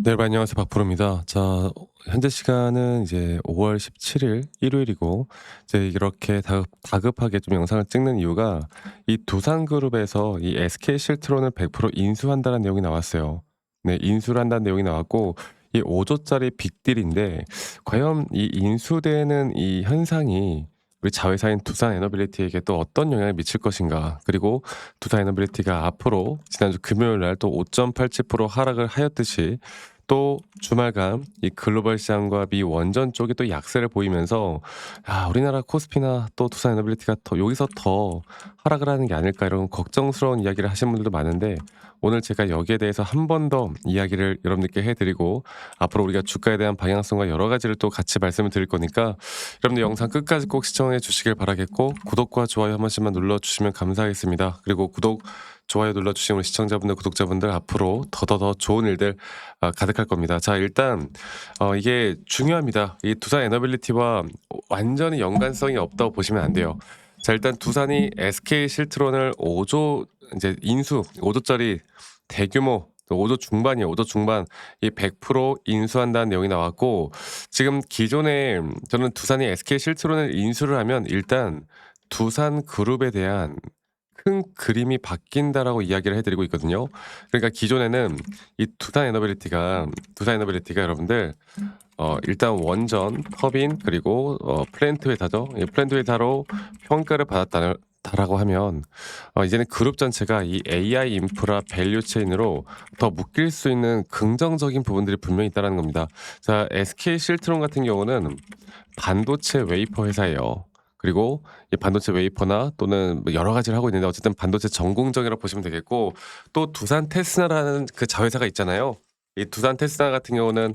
네, 여러분 안녕하세요. 박프로입니다. 자, 현재 시간은 이제 5월 17일 일요일이고, 이제 이렇게 다급하게 좀 영상을 찍는 이유가 이 두산그룹에서 이 SK 실트론을 100% 인수한다는 내용이 나왔어요. 네, 인수를 한다는 내용이 나왔고, 이 5조짜리 빅딜인데, 과연 이 인수되는 이 현상이 우리 자회사인 두산에너빌리티에게 또 어떤 영향을 미칠 것인가. 그리고 두산에너빌리티가 앞으로 지난주 금요일 날 또 5.87% 하락을 하였듯이 또 주말간 이 글로벌 시장과 미 원전 쪽이 또 약세를 보이면서 우리나라 코스피나 또 두산에너빌리티가 더 여기서 더 하락을 하는 게 아닐까 이런 걱정스러운 이야기를 하시는 분들도 많은데 오늘 제가 여기에 대해서 한 번 더 이야기를 여러분들께 해드리고 앞으로 우리가 주가에 대한 방향성과 여러 가지를 또 같이 말씀을 드릴 거니까 여러분들 영상 끝까지 꼭 시청해 주시길 바라겠고 구독과 좋아요 한 번씩만 눌러주시면 감사하겠습니다. 그리고 구독, 좋아요 눌러주신 우리 시청자분들, 구독자분들 앞으로 더더더 좋은 일들 가득할 겁니다. 자, 일단 이게 중요합니다. 이 두산 에너빌리티와 완전히 연관성이 없다고 보시면 안 돼요. 자, 일단 두산이 SK 실트론을 5조 이제 인수 5조짜리 대규모 5조 중반이에요. 5조 중반 이 100% 인수한다는 내용이 나왔고 지금 기존에 저는 두산이 SK 실트론을 인수를 하면 일단 두산 그룹에 대한 큰 그림이 바뀐다라고 이야기를 해드리고 있거든요. 그러니까 기존에는 이 두산 에너빌리티가 여러분들 일단 원전, 터빈 그리고 플랜트 회사죠. 이 플랜트 회사로 평가를 받았다라고 하면 이제는 그룹 전체가 이 AI 인프라 밸류 체인으로 더 묶일 수 있는 긍정적인 부분들이 분명히 있다는 겁니다. 자, SK 실트론 같은 경우는 반도체 웨이퍼 회사예요. 그리고 이 반도체 웨이퍼나 또는 뭐 여러 가지를 하고 있는데 어쨌든 반도체 전공정이라고 보시면 되겠고 또 두산 테스나라는 그 자회사가 있잖아요. 이 두산 테스나 같은 경우는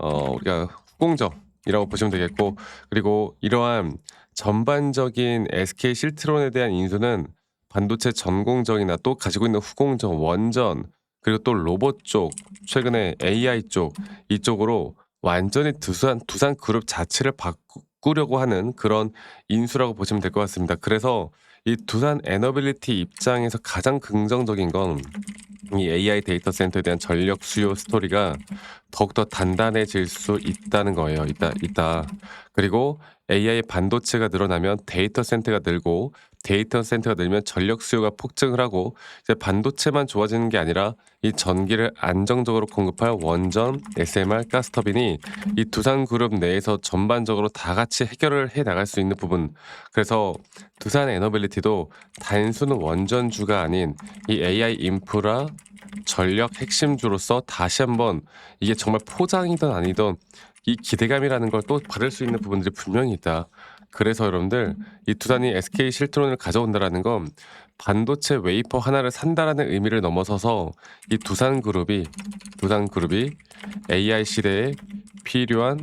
우리가 후공정이라고 보시면 되겠고 그리고 이러한 전반적인 SK 실트론에 대한 인수는 반도체 전공정이나 또 가지고 있는 후공정, 원전 그리고 또 로봇 쪽, 최근에 AI 쪽 이쪽으로 완전히 두산 그룹 자체를 바꾸려고 하는 그런 인수라고 보시면 될 것 같습니다. 그래서 이 두산 에너빌리티 입장에서 가장 긍정적인 건 이 AI 데이터 센터에 대한 전력 수요 스토리가 더욱더 단단해질 수 있다는 거예요. 있다. 그리고 AI 반도체가 늘어나면 데이터 센터가 늘고 데이터 센터가 늘면 전력 수요가 폭증을 하고 이제 반도체만 좋아지는 게 아니라 이 전기를 안정적으로 공급할 원전, SMR, 가스터빈이 이 두산그룹 내에서 전반적으로 다 같이 해결을 해 나갈 수 있는 부분. 그래서 두산 에너빌리티도 단순 원전주가 아닌 이 AI 인프라 전력 핵심주로서 다시 한번 이게 정말 포장이든 아니든 이 기대감이라는 걸 또 받을 수 있는 부분들이 분명히 있다. 그래서 여러분들 이 두산이 SK 실트론을 가져온다라는 건 반도체 웨이퍼 하나를 산다라는 의미를 넘어서서 이 두산그룹이 AI 시대에 필요한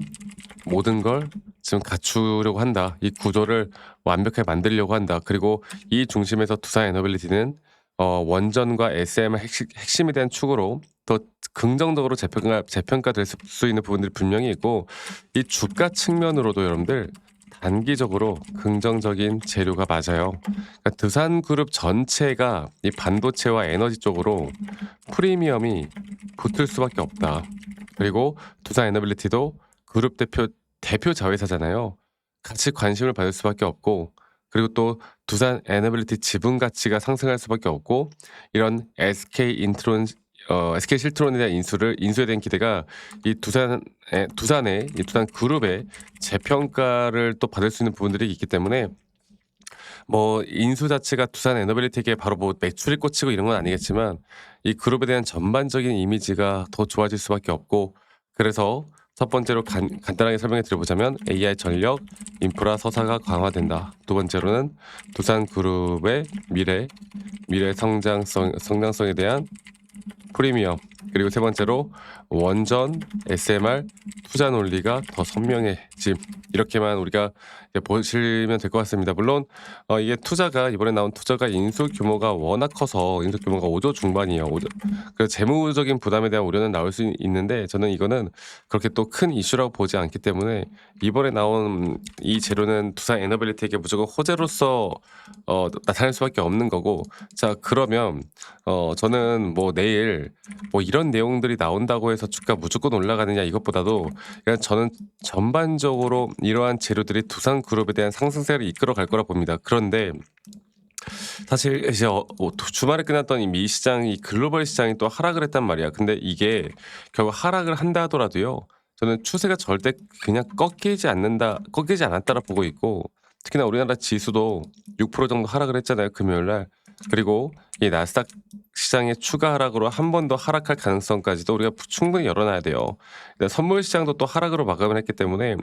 모든 걸 지금 갖추려고 한다. 이 구조를 완벽하게 만들려고 한다. 그리고 이 중심에서 두산 에너빌리티는 원전과 SM의 핵심에 대한 축으로 더 긍정적으로 재평가될 수 있는 부분들이 분명히 있고 이 주가 측면으로도 여러분들 단기적으로 긍정적인 재료가 맞아요. 그러니까 두산그룹 전체가 이 반도체와 에너지 쪽으로 프리미엄이 붙을 수밖에 없다. 그리고 두산 에너빌리티도 그룹 대표 자회사잖아요. 같이 관심을 받을 수밖에 없고 그리고 또 두산 에너빌리티 지분 가치가 상승할 수밖에 없고 이런 SK 실트론에 대한 인수에 대한 기대가 이 두산의 이 두산 그룹의 재평가를 또 받을 수 있는 부분들이 있기 때문에 뭐 인수 자체가 두산 에너빌리티에게 바로 뭐 매출이 꽂히고 이런 건 아니겠지만 이 그룹에 대한 전반적인 이미지가 더 좋아질 수밖에 없고 그래서 첫 번째로 간단하게 설명해 드려보자면 AI 전력 인프라 서사가 강화된다. 두 번째로는 두산 그룹의 미래 성장성에 대한 프리미엄 그리고 세 번째로 원전 SMR 투자 논리가 더 선명해짐 이렇게만 우리가 이제 보시면 될 것 같습니다. 물론 이게 이번에 나온 투자가 인수 규모가 워낙 커서 인수 규모가 5조 중반이에요. 5조. 그 재무적인 부담에 대한 우려는 나올 수 있는데 저는 이거는 그렇게 또 큰 이슈라고 보지 않기 때문에 이번에 나온 이 재료는 두산 에너빌리티에게 무조건 호재로서 나타날 수밖에 없는 거고 자 그러면 저는 뭐 내일 뭐 이런 내용들이 나온다고 해서 주가 무조건 올라가느냐 이것보다도 그냥 저는 전반적으로 이러한 재료들이 두산그룹에 대한 상승세를 이끌어 갈 거라 봅니다. 그런데 사실 이제 주말에 끝났던 이 미 시장 이 글로벌 시장이 또 하락을 했단 말이야. 근데 이게 결국 하락을 한다 하더라도요. 저는 추세가 절대 그냥 꺾이지 않았다라 보고 있고 특히나 우리나라 지수도 6% 정도 하락을 했잖아요, 금요일 날. 그리고 이 나스닥 시장의 추가 하락으로 한 번 더 하락할 가능성까지도 우리가 충분히 열어놔야 돼요. 근데 선물 시장도 또 하락으로 마감을 했기 때문에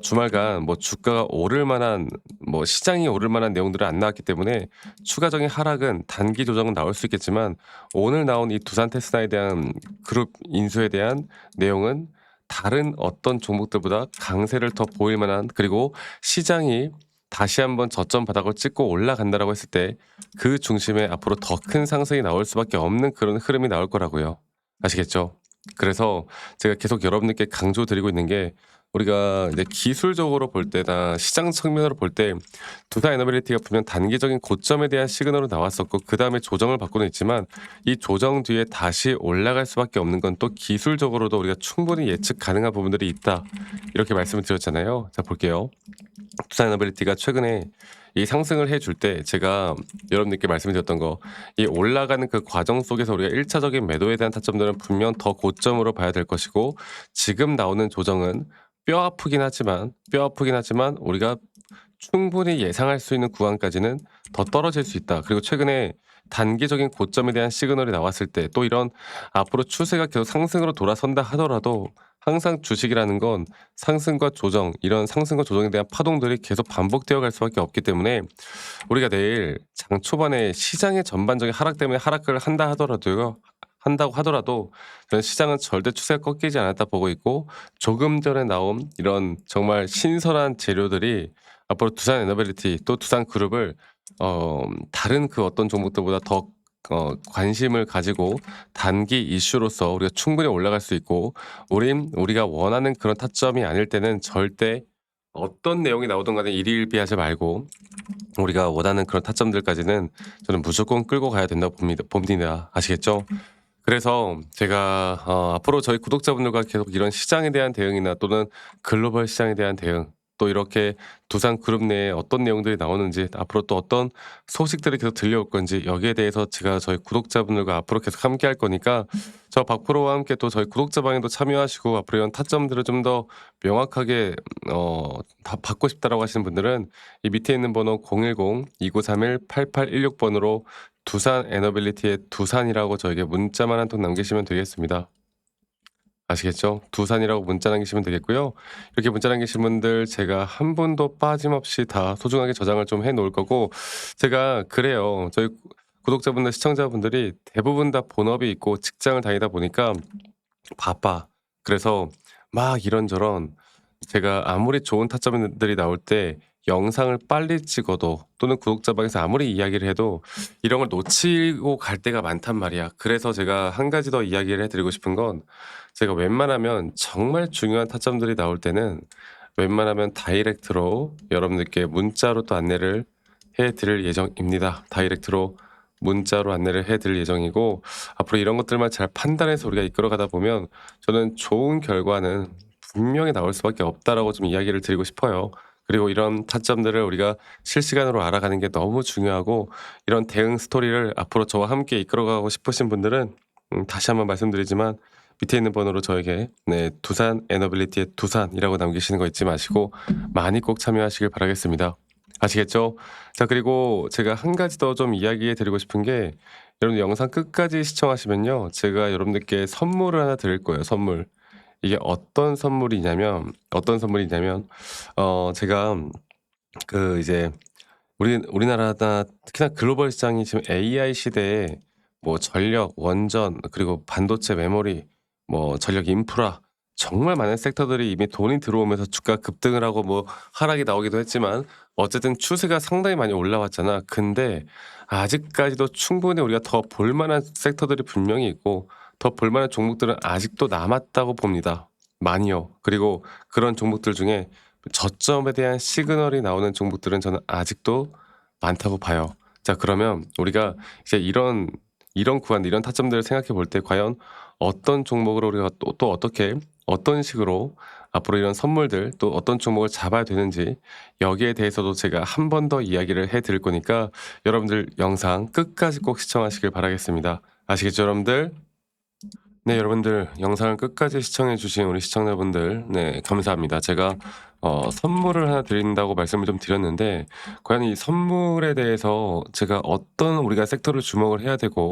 주말간 뭐 주가가 오를 만한 뭐 시장이 오를 만한 내용들은 안 나왔기 때문에 추가적인 하락은 단기 조정은 나올 수 있겠지만 오늘 나온 이 두산테스나에 대한 그룹 인수에 대한 내용은 다른 어떤 종목들보다 강세를 더 보일 만한 그리고 시장이 다시 한번 저점 바닥을 찍고 올라간다라고 했을 때 그 중심에 앞으로 더 큰 상승이 나올 수밖에 없는 그런 흐름이 나올 거라고요. 아시겠죠? 그래서 제가 계속 여러분들께 강조드리고 있는 게 우리가 이제 기술적으로 볼 때나 시장 측면으로 볼 때 두산 에너빌리티가 분명 단기적인 고점에 대한 시그널은 나왔었고 그다음에 조정을 받고는 있지만 이 조정 뒤에 다시 올라갈 수밖에 없는 건 또 기술적으로도 우리가 충분히 예측 가능한 부분들이 있다. 이렇게 말씀을 드렸잖아요. 자 볼게요. 두산 에너빌리티가 최근에 이 상승을 해줄 때 제가 여러분들께 말씀드렸던 거 이 올라가는 그 과정 속에서 우리가 1차적인 매도에 대한 타점들은 분명 더 고점으로 봐야 될 것이고 지금 나오는 조정은 뼈아프긴 하지만 우리가 충분히 예상할 수 있는 구간까지는 더 떨어질 수 있다. 그리고 최근에 단기적인 고점에 대한 시그널이 나왔을 때 또 이런 앞으로 추세가 계속 상승으로 돌아선다 하더라도 항상 주식이라는 건 상승과 조정, 이런 상승과 조정에 대한 파동들이 계속 반복되어 갈 수밖에 없기 때문에 우리가 내일 장 초반에 시장의 전반적인 하락 때문에 하락을 한다고 하더라도 저는 시장은 절대 추세가 꺾이지 않았다 보고 있고 조금 전에 나온 이런 정말 신선한 재료들이 앞으로 두산 에너빌리티 또 두산 그룹을 다른 그 어떤 종목들보다 더 관심을 가지고 단기 이슈로서 우리가 충분히 올라갈 수 있고 우리가 원하는 그런 타점이 아닐 때는 절대 어떤 내용이 나오든 간에 일희일비하지 말고 우리가 원하는 그런 타점들까지는 저는 무조건 끌고 가야 된다고 봅니다. 아시겠죠? 그래서 제가 앞으로 저희 구독자분들과 계속 이런 시장에 대한 대응이나 또는 글로벌 시장에 대한 대응 또 이렇게 두산 그룹 내에 어떤 내용들이 나오는지 앞으로 또 어떤 소식들이 계속 들려올 건지 여기에 대해서 제가 저희 구독자분들과 앞으로 계속 함께 할 거니까 저 박프로와 함께 또 저희 구독자방에도 참여하시고 앞으로 이런 타점들을 좀 더 명확하게 다 받고 싶다라고 하시는 분들은 이 밑에 있는 번호 010-2931-8816번으로 두산 에너빌리티의 두산이라고 저에게 문자만 한 통 남기시면 되겠습니다. 아시겠죠? 두산이라고 문자 남기시면 되겠고요. 이렇게 문자 남기신 분들 제가 한 분도 빠짐없이 다 소중하게 저장을 좀 해 놓을 거고 제가 그래요. 저희 구독자분들, 시청자분들이 대부분 다 본업이 있고 직장을 다니다 보니까 바빠. 그래서 막 이런저런 제가 아무리 좋은 타점들이 나올 때 영상을 빨리 찍어도 또는 구독자방에서 아무리 이야기를 해도 이런 걸 놓치고 갈 때가 많단 말이야. 그래서 제가 한 가지 더 이야기를 해드리고 싶은 건 제가 웬만하면 정말 중요한 타점들이 나올 때는 웬만하면 다이렉트로 여러분들께 문자로 또 안내를 해드릴 예정입니다. 다이렉트로 문자로 안내를 해드릴 예정이고 앞으로 이런 것들만 잘 판단해서 우리가 이끌어가다 보면 저는 좋은 결과는 분명히 나올 수밖에 없다라고 좀 이야기를 드리고 싶어요. 그리고 이런 타점들을 우리가 실시간으로 알아가는 게 너무 중요하고 이런 대응 스토리를 앞으로 저와 함께 이끌어가고 싶으신 분들은 다시 한번 말씀드리지만 밑에 있는 번호로 저에게 두산 에너빌리티의 두산이라고 남기시는 거 잊지 마시고 많이 꼭 참여하시길 바라겠습니다. 아시겠죠? 자 그리고 제가 한 가지 더 좀 이야기해 드리고 싶은 게 여러분들 영상 끝까지 시청하시면요. 제가 여러분들께 선물을 하나 드릴 거예요. 선물. 이게 어떤 선물이냐면 제가 그 이제 우리나라나 특히나 글로벌 시장이 지금 AI 시대에 뭐 전력, 원전, 그리고 반도체, 메모리, 뭐 전력 인프라 정말 많은 섹터들이 이미 돈이 들어오면서 주가 급등을 하고 뭐 하락이 나오기도 했지만 어쨌든 추세가 상당히 많이 올라왔잖아. 근데 아직까지도 충분히 우리가 더 볼만한 섹터들이 분명히 있고 더 볼만한 종목들은 아직도 남았다고 봅니다. 많이요. 그리고 그런 종목들 중에 저점에 대한 시그널이 나오는 종목들은 저는 아직도 많다고 봐요. 자 그러면 우리가 이제 이런 구간, 이런 타점들을 생각해 볼 때 과연 어떤 종목으로 우리가 또 어떻게 어떤 식으로 앞으로 이런 선물들 또 어떤 종목을 잡아야 되는지 여기에 대해서도 제가 한 번 더 이야기를 해 드릴 거니까 여러분들 영상 끝까지 꼭 시청하시길 바라겠습니다. 아시겠죠, 여러분들? 네, 여러분들 영상을 끝까지 시청해 주신 우리 시청자분들 네, 감사합니다. 제가 선물을 하나 드린다고 말씀을 좀 드렸는데 과연 이 선물에 대해서 제가 어떤 우리가 섹터를 주목을 해야 되고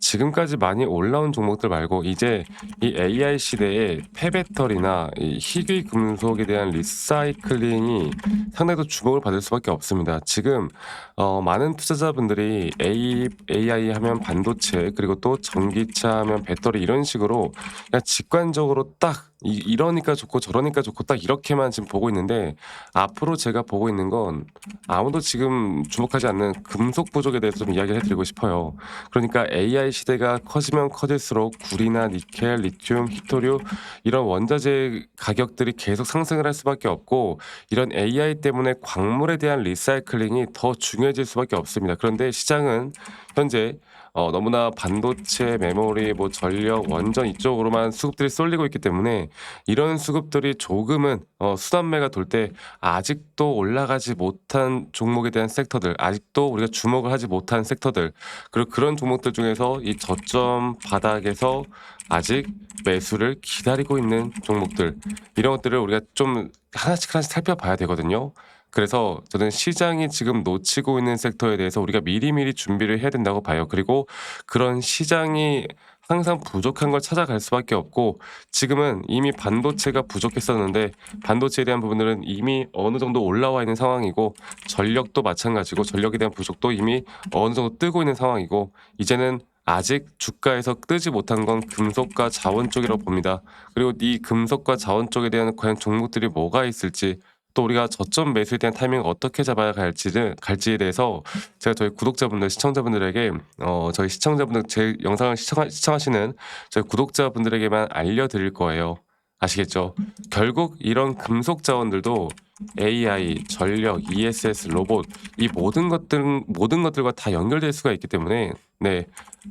지금까지 많이 올라온 종목들 말고 이제 이 AI 시대에 폐배터리나 이 희귀 금속에 대한 리사이클링이 상당히 더 주목을 받을 수밖에 없습니다. 지금 많은 투자자분들이 AI 하면 반도체 그리고 또 전기차 하면 배터리 이런 식으로 그냥 직관적으로 딱 이러니까 좋고 저러니까 좋고 딱 이렇게만 지금 보고 있는데 앞으로 제가 보고 있는 건 아무도 지금 주목하지 않는 금속 부족에 대해서 좀 이야기를 해드리고 싶어요. 그러니까 AI 시대가 커지면 커질수록 구리나 니켈, 리튬, 히토류 이런 원자재 가격들이 계속 상승을 할 수밖에 없고 이런 AI 때문에 광물에 대한 리사이클링이 더 중요해질 수밖에 없습니다. 그런데 시장은 현재 너무나 반도체, 메모리, 뭐 전력, 원전 이쪽으로만 수급들이 쏠리고 있기 때문에 이런 수급들이 조금은 수단매가 돌 때 아직도 올라가지 못한 종목에 대한 섹터들, 아직도 우리가 주목을 하지 못한 섹터들, 그리고 그런 종목들 중에서 이 저점 바닥에서 아직 매수를 기다리고 있는 종목들, 이런 것들을 우리가 좀 하나씩 하나씩 살펴봐야 되거든요. 그래서 저는 시장이 지금 놓치고 있는 섹터에 대해서 우리가 미리미리 준비를 해야 된다고 봐요. 그리고 그런 시장이 항상 부족한 걸 찾아갈 수밖에 없고 지금은 이미 반도체가 부족했었는데 반도체에 대한 부분들은 이미 어느 정도 올라와 있는 상황이고 전력도 마찬가지고 전력에 대한 부족도 이미 어느 정도 뜨고 있는 상황이고 이제는 아직 주가에서 뜨지 못한 건 금속과 자원 쪽이라고 봅니다. 그리고 이 금속과 자원 쪽에 대한 과연 종목들이 뭐가 있을지 또 우리가 저점 매수에 대한 타이밍을 어떻게 잡아야 갈지에 대해서 제가 저희 구독자분들, 시청자분들에게 저희 시청자분들 제 영상을 시청하시는 저희 구독자분들에게만 알려드릴 거예요. 아시겠죠? 결국 이런 금속 자원들도 AI, 전력, ESS, 로봇 이 모든 것들과 다 연결될 수가 있기 때문에 네,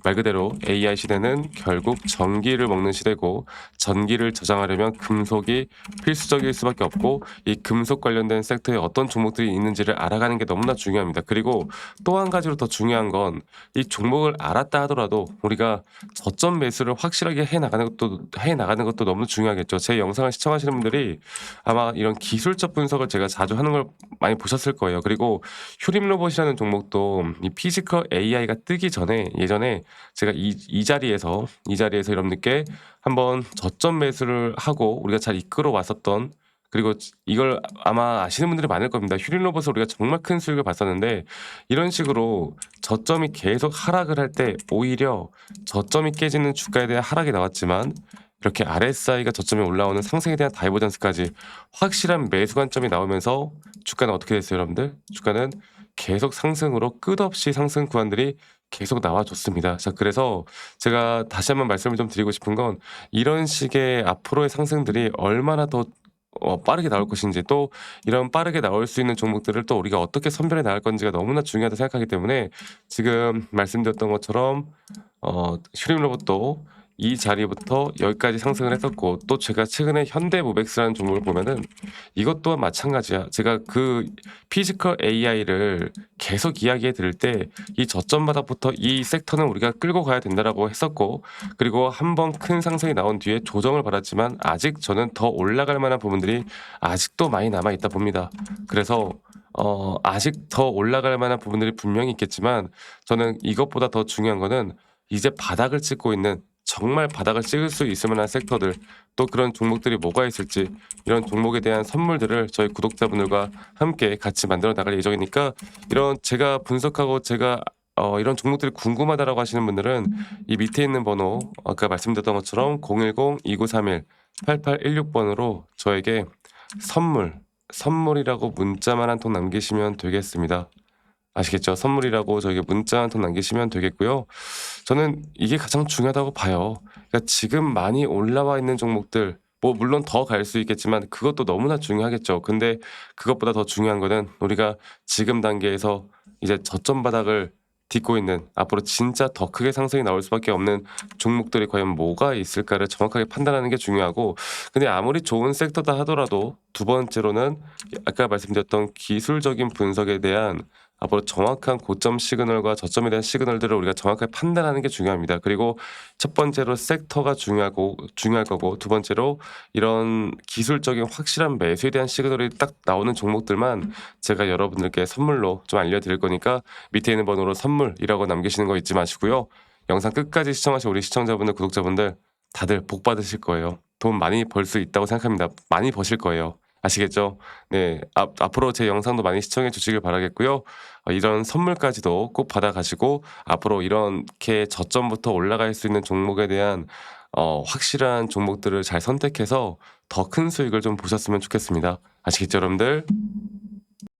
말 그대로 AI 시대는 결국 전기를 먹는 시대고 전기를 저장하려면 금속이 필수적일 수밖에 없고 이 금속 관련된 섹터에 어떤 종목들이 있는지를 알아가는 게 너무나 중요합니다. 그리고 또 한 가지로 더 중요한 건 이 종목을 알았다 하더라도 우리가 저점 매수를 확실하게 해 나가는 것도 너무 중요하겠죠. 제 영상을 시청하시는 분들이 아마 이런 기술적 분석을 제가 자주 하는 걸 많이 보셨을 거예요. 그리고 휴림 로봇이라는 종목도 이 피지컬 AI가 뜨기 전에 예전에 제가 이 자리에서 여러분들께 한번 저점 매수를 하고 우리가 잘 이끌어 왔었던 그리고 이걸 아마 아시는 분들이 많을 겁니다. 휴림 로봇을 우리가 정말 큰 수익을 봤었는데 이런 식으로 저점이 계속 하락을 할 때 오히려 저점이 깨지는 주가에 대한 하락이 나왔지만 이렇게 RSI가 저점에 올라오는 상승에 대한 다이버전스까지 확실한 매수 관점이 나오면서 주가는 어떻게 됐어요, 여러분들? 주가는 계속 상승으로 끝없이 상승 구간들이 계속 나와줬습니다. 자, 그래서 제가 다시 한번 말씀을 좀 드리고 싶은 건 이런 식의 앞으로의 상승들이 얼마나 더 빠르게 나올 것인지 또 이런 빠르게 나올 수 있는 종목들을 또 우리가 어떻게 선별해 나갈 건지가 너무나 중요하다 생각하기 때문에 지금 말씀드렸던 것처럼 휴림 로봇도 이 자리부터 여기까지 상승을 했었고 또 제가 최근에 현대모백스라는 종목을 보면은 이것 또한 마찬가지야. 제가 그 피지컬 AI를 계속 이야기해 드릴 때 이 저점 바닥부터 이 섹터는 우리가 끌고 가야 된다라고 했었고 그리고 한번 큰 상승이 나온 뒤에 조정을 받았지만 아직 저는 더 올라갈 만한 부분들이 아직도 많이 남아 있다 봅니다. 그래서 아직 더 올라갈 만한 부분들이 분명히 있겠지만 저는 이것보다 더 중요한 거는 이제 바닥을 찍고 있는 정말 바닥을 찍을 수 있을 만한 섹터들 또 그런 종목들이 뭐가 있을지 이런 종목에 대한 선물들을 저희 구독자분들과 함께 같이 만들어 나갈 예정이니까 이런 제가 분석하고 제가 이런 종목들이 궁금하다라고 하시는 분들은 이 밑에 있는 번호 아까 말씀드렸던 것처럼 010-2931-8816번으로 저에게 선물이라고 문자만 한 통 남기시면 되겠습니다. 아시겠죠? 선물이라고 저에게 문자 한 통 남기시면 되겠고요. 저는 이게 가장 중요하다고 봐요. 그러니까 지금 많이 올라와 있는 종목들 뭐 물론 더 갈 수 있겠지만 그것도 너무나 중요하겠죠. 근데 그것보다 더 중요한 거는 우리가 지금 단계에서 이제 저점 바닥을 딛고 있는 앞으로 진짜 더 크게 상승이 나올 수밖에 없는 종목들이 과연 뭐가 있을까를 정확하게 판단하는 게 중요하고 근데 아무리 좋은 섹터다 하더라도 두 번째로는 아까 말씀드렸던 기술적인 분석에 대한 앞으로 정확한 고점 시그널과 저점에 대한 시그널들을 우리가 정확하게 판단하는 게 중요합니다. 그리고 첫 번째로 섹터가 중요할 거고 두 번째로 이런 기술적인 확실한 매수에 대한 시그널이 딱 나오는 종목들만 제가 여러분들께 선물로 좀 알려드릴 거니까 밑에 있는 번호로 선물이라고 남기시는 거 잊지 마시고요. 영상 끝까지 시청하신 우리 시청자분들, 구독자분들 다들 복 받으실 거예요. 돈 많이 벌 수 있다고 생각합니다. 많이 버실 거예요. 아시겠죠? 네, 앞으로 제 영상도 많이 시청해 주시길 바라겠고요. 이런 선물까지도 꼭 받아가시고 앞으로 이렇게 저점부터 올라갈 수 있는 종목에 대한 확실한 종목들을 잘 선택해서 더 큰 수익을 좀 보셨으면 좋겠습니다. 아시겠죠, 여러분들?